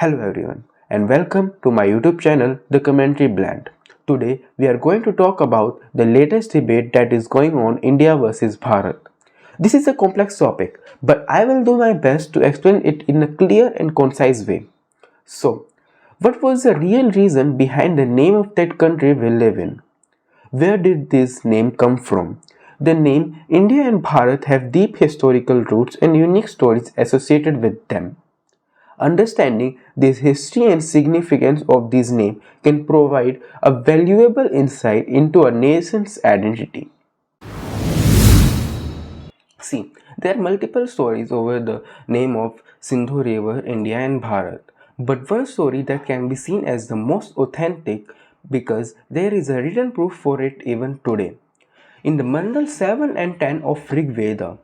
Hello everyone and welcome to my YouTube channel The Commentary Blend. Today we are going to talk about the latest debate that is going on India versus Bharat. This is a complex topic but I will do my best to explain it in a clear and concise way. So, what was the real reason behind the name of that country we live in? Where did this name come from? The name India and Bharat have deep historical roots and unique stories associated with them. Understanding this history and significance of this name can provide a valuable insight into a nation's identity. See, there are multiple stories over the name of Sindhu River, India and Bharat, but one story that can be seen as the most authentic because there is a written proof for it even today. In the Mandal 7 and 10 of Rig Veda.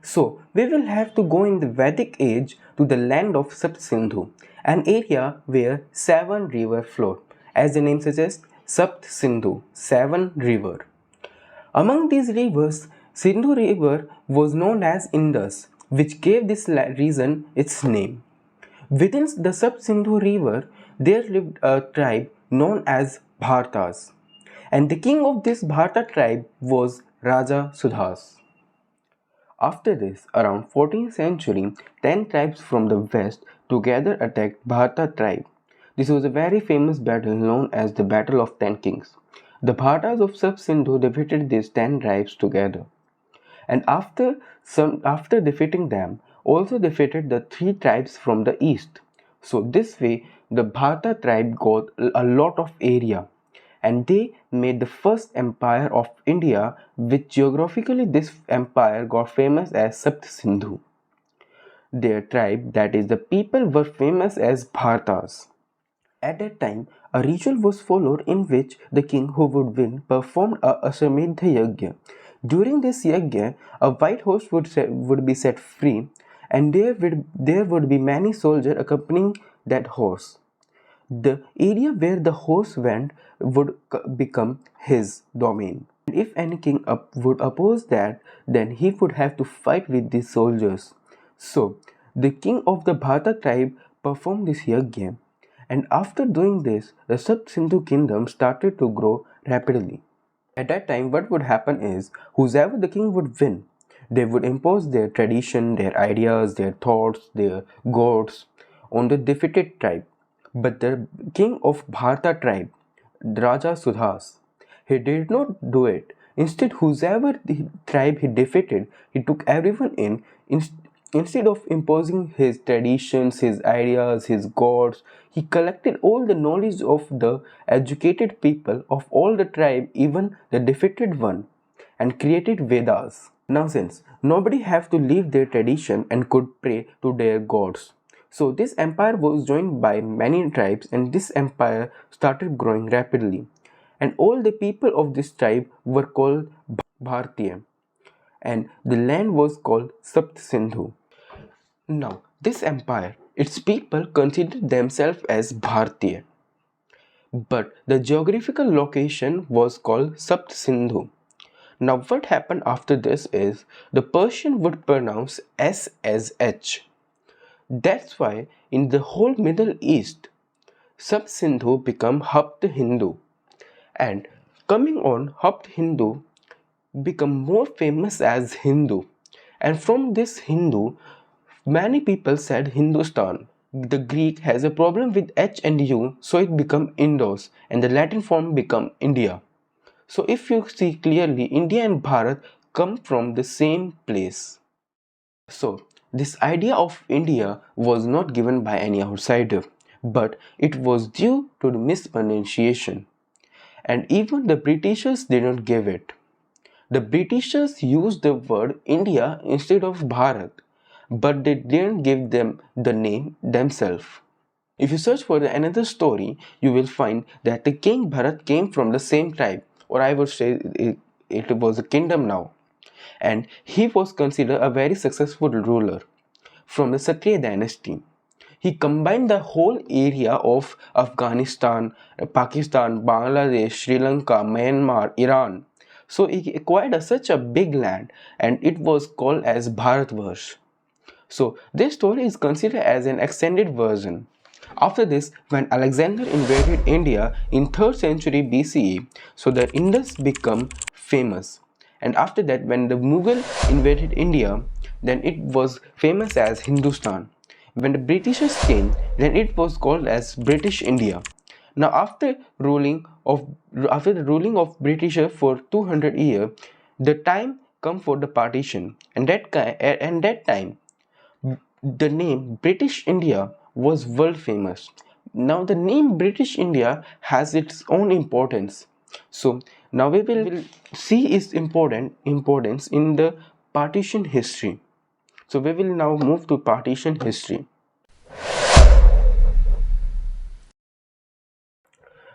So, we will have to go in the Vedic age to the land of Sapta Sindhu, an area where 7 rivers flow. As the name suggests, Sapta Sindhu, 7 river. Among these rivers, Sindhu River was known as Indus, which gave this region its name. Within the Sapta Sindhu River, there lived a tribe known as Bharatas, and the king of this Bharata tribe was Raja Sudhas. After this, around 14th century, 10 tribes from the west together attacked Bharata tribe. This was a very famous battle known as the Battle of 10 Kings. The Bharatas of Sub-Sindhu defeated these 10 tribes together. And after defeating them, also defeated the 3 tribes from the east. So this way, the Bharata tribe got a lot of area. And they made the first empire of India, which geographically this empire got famous as Sapta Sindhu. Their tribe, that is the people, were famous as Bharatas. At that time, a ritual was followed in which the king who would win performed a Ashwamedha Yajna. During this yajna, a white horse would be set free and there would be many soldiers accompanying that horse. The area where the horse went would become his domain. And if any king would oppose that, then he would have to fight with these soldiers. So, the king of the Bharata tribe performed this yajna, and after doing this, the Sub-Sindhu kingdom started to grow rapidly. At that time, what would happen is, whoever the king would win, they would impose their tradition, their ideas, their thoughts, their gods on the defeated tribe. But the king of Bharata tribe, Raja Sudhas, he did not do it. Instead, whoever the tribe he defeated, he took everyone in. Instead of imposing his traditions, his ideas, his gods, he collected all the knowledge of the educated people of all the tribe, even the defeated one, and created Vedas. Now, since nobody have to leave their tradition and could pray to their gods, so this empire was joined by many tribes and this empire started growing rapidly. And all the people of this tribe were called Bharatiya and the land was called Sapta Sindhu. Now, this empire, its people considered themselves as Bharatiya. But the geographical location was called Sapta Sindhu. Now, what happened after this is the Persian would pronounce S as H. That's why in the whole Middle East, Sub-Sindhu become Hapta Hindu, and coming on Hapta Hindu become more famous as Hindu, and from this Hindu, many people said Hindustan. The Greek has a problem with H and U, so it become Indos, and the Latin form become India. So if you see clearly, India and Bharat come from the same place. So, this idea of India was not given by any outsider, but it was due to the mispronunciation. And even the Britishers did not give it. The Britishers used the word India instead of Bharat, but they didn't give them the name themselves. If you search for another story, you will find that the king Bharat came from the same tribe, or I would say it was a kingdom now, and he was considered a very successful ruler from the Kshatriya dynasty. He combined the whole area of Afghanistan, Pakistan, Bangladesh, Sri Lanka, Myanmar, Iran. So he acquired such a big land and it was called as Bharatvarsh. So this story is considered as an extended version. After this, when Alexander invaded India in 3rd century BCE, so the Indus became famous. And after that, when the Mughal invaded India, then it was famous as Hindustan. When the Britishers came, then it was called as British India. Now, after the ruling of Britishers for 200 years, the time come for the partition, and that time the name British India was world famous. Now the name British India has its own importance. So now we will see its importance in the partition history. So we will now move to partition history.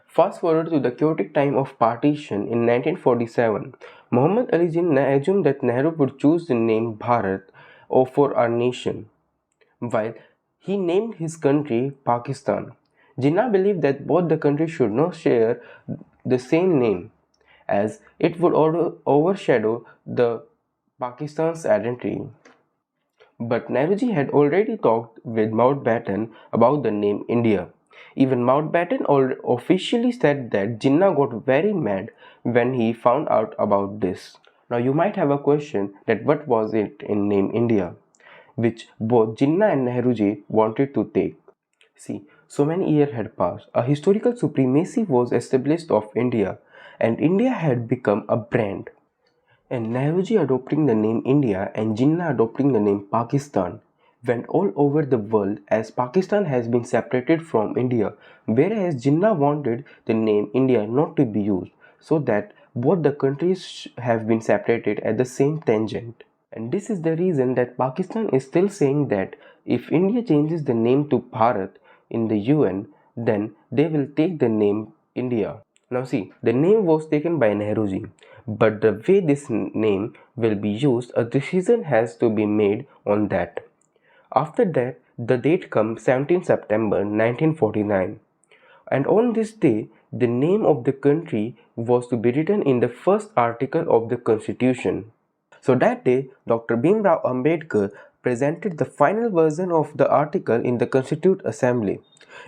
Fast forward to the chaotic time of partition in 1947. Muhammad Ali Jinnah assumed that Nehru would choose the name Bharat for our nation, while he named his country Pakistan. Jinnah believed that both the countries should not share the same name, as it would overshadow the Pakistan's identity. But Nehruji had already talked with Mountbatten about the name India. Even Mountbatten officially said that Jinnah got very mad when he found out about this. Now you might have a question that what was it in name India, which both Jinnah and Nehruji wanted to take. See, so many years had passed. A historical supremacy was established of India, and India had become a brand. And Nehruji adopting the name India and Jinnah adopting the name Pakistan went all over the world, as Pakistan has been separated from India, whereas Jinnah wanted the name India not to be used, so that both the countries have been separated at the same tangent. And this is the reason that Pakistan is still saying that if India changes the name to Bharat in the UN, then they will take the name India. Now see, the name was taken by Nehruji, but the way this name will be used, a decision has to be made on that. After that, the date comes 17 September 1949, and on this day, the name of the country was to be written in the first article of the Constitution. So that day, Dr. Bhimrao Ambedkar presented the final version of the article in the Constituent Assembly,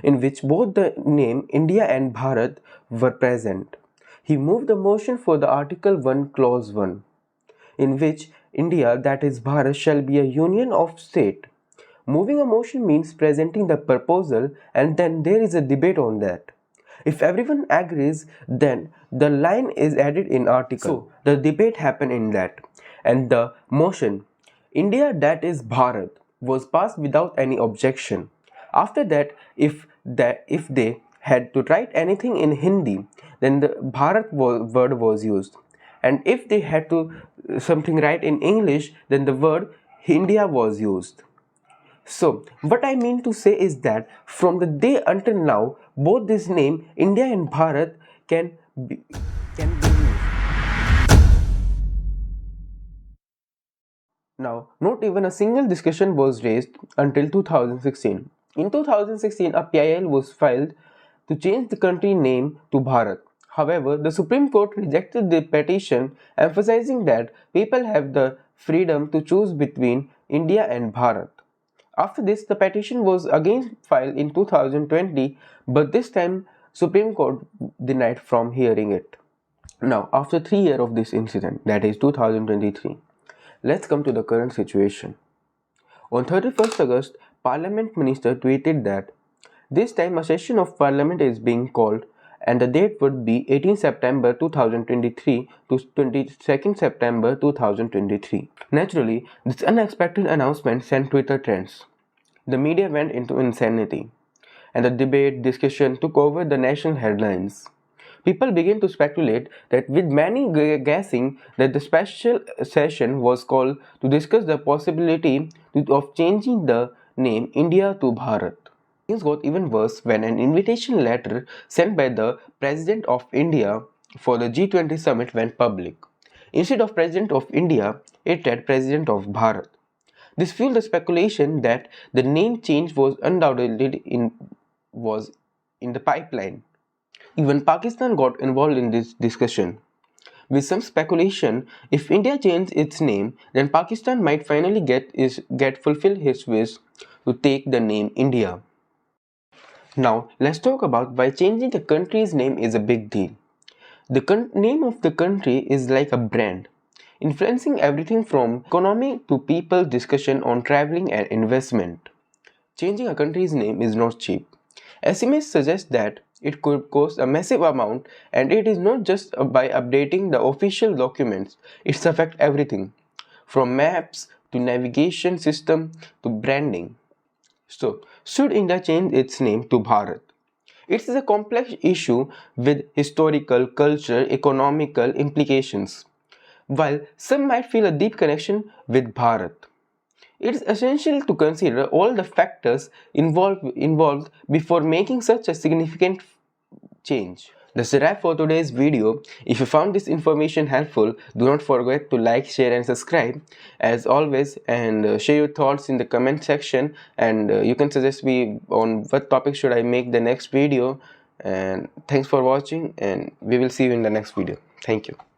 in which both the name India and Bharat were present. He moved the motion for the Article 1 Clause 1, in which India, that is Bharat, shall be a union of state. Moving a motion means presenting the proposal, and then there is a debate on that. If everyone agrees, then the line is added in article. So the debate happened in that, and the motion India, that is Bharat, was passed without any objection. After that, if they had to write anything in Hindi, then the Bharat word was used, and if they had to something write in English, then the word India was used. So, what I mean to say is that from the day until now, both this name India and Bharat can be used. Now, not even a single discussion was raised until 2016. In 2016, a PIL was filed to change the country name to Bharat. However, the Supreme Court rejected the petition, emphasizing that people have the freedom to choose between India and Bharat. After this, the petition was again filed in 2020, but this time Supreme Court denied from hearing it. Now, after 3 years of this incident, that is 2023, let's come to the current situation. On 31st August, Parliament Minister tweeted that this time a session of Parliament is being called, and the date would be 18 September 2023 to 22nd September 2023. Naturally, this unexpected announcement sent Twitter trends. The media went into insanity, and the debate discussion took over the national headlines. People began to speculate that, with many guessing that the special session was called to discuss the possibility of changing the name India to Bharat. Things got even worse when an invitation letter sent by the President of India for the G20 summit went public. Instead of President of India, it read President of Bharat. This fueled the speculation that the name change was undoubtedly in the pipeline. Even Pakistan got involved in this discussion. With some speculation, if India changed its name, then Pakistan might finally get fulfill its wish to take the name India. Now, let's talk about why changing a country's name is a big deal. The name of the country is like a brand, influencing everything from economy to people discussion on traveling and investment. Changing a country's name is not cheap. Estimates suggest that it could cost a massive amount, and it is not just by updating the official documents, it's affect everything from maps to navigation system to branding. So, should India change its name to Bharat? It is a complex issue with historical, cultural, economical implications. While some might feel a deep connection with Bharat, it is essential to consider all the factors involved before making such a significant change. That's a wrap for today's video. If you found this information helpful, do not forget to like, share and subscribe as always, and share your thoughts in the comment section, and you can suggest me on what topic should I make the next video. And thanks for watching, and we will see you in the next video. Thank you.